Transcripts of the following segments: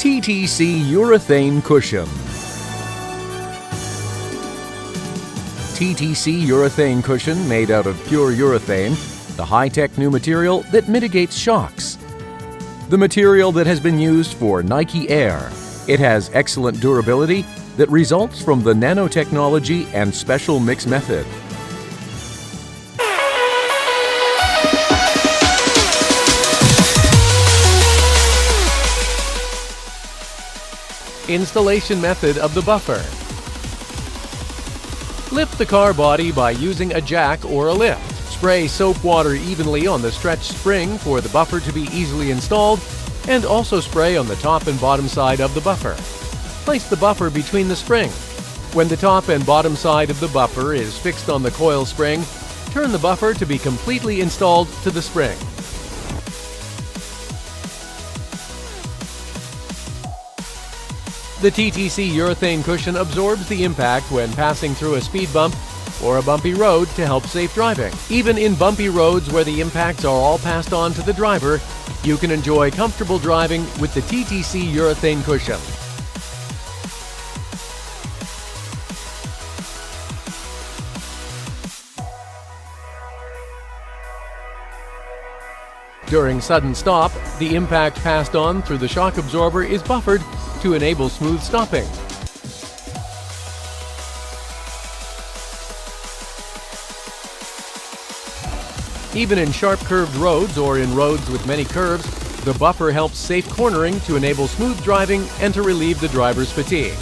TTC Urethane Cushion. TTC Urethane Cushion, made out of pure urethane, the high-tech new material that mitigates shocks. The material that has been used for Nike Air. It has excellent durability that results from the nanotechnology and special mix method. Installation method of the buffer. Lift the car body by using a jack or a lift. Spray soap water evenly on the stretched spring for the buffer to be easily installed, and also spray on the top and bottom side of the buffer. Place the buffer between the spring. When the top and bottom side of the buffer is fixed on the coil spring, turn the buffer to be completely installed to the spring. The TTC Urethane Cushion absorbs the impact when passing through a speed bump or a bumpy road to help safe driving. Even in bumpy roads where the impacts are all passed on to the driver, you can enjoy comfortable driving with the TTC Urethane Cushion. During sudden stop, the impact passed on through the shock absorber is buffered to enable smooth stopping. Even in sharp curved roads or in roads with many curves, the buffer helps safe cornering to enable smooth driving and to relieve the driver's fatigue.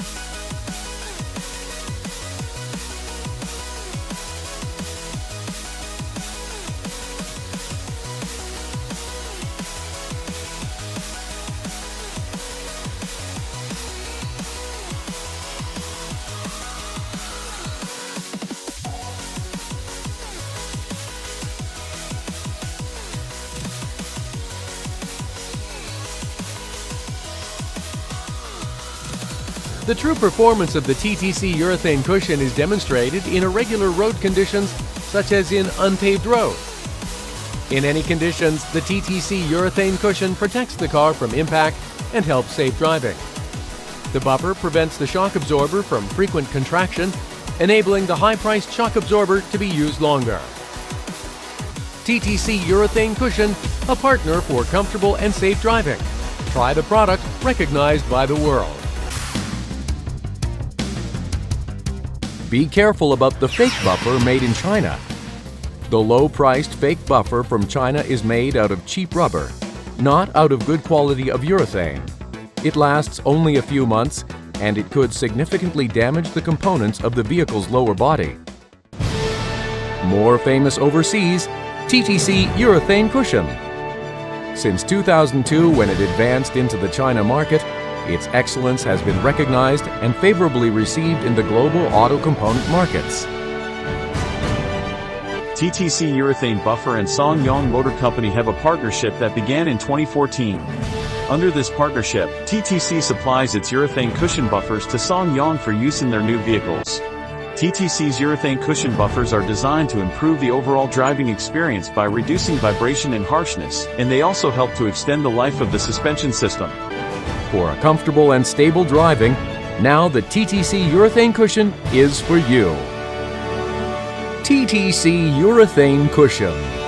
The true performance of the TTC Urethane Cushion is demonstrated in irregular road conditions such as in unpaved roads. In any conditions, the TTC Urethane Cushion protects the car from impact and helps safe driving. The buffer prevents the shock absorber from frequent contraction, enabling the high-priced shock absorber to be used longer. TTC Urethane Cushion, a partner for comfortable and safe driving. Try the product recognized by the world. Be careful about the fake buffer made in China. The low-priced fake buffer from China is made out of cheap rubber, not out of good quality of urethane. It lasts only a few months, and it could significantly damage the components of the vehicle's lower body. More famous overseas, TTC Urethane Cushion. Since 2002, when it advanced into the China market, its excellence has been recognized and favorably received in the global auto component markets. TTC Urethane Buffer and SsangYong Motor Company have a partnership that began in 2014. Under this partnership, TTC supplies its urethane cushion buffers to SsangYong for use in their new vehicles. TTC's urethane cushion buffers are designed to improve the overall driving experience by reducing vibration and harshness, and they also help to extend the life of the suspension system. For a comfortable and stable driving, now the TTC Urethane Cushion is for you. TTC Urethane Cushion.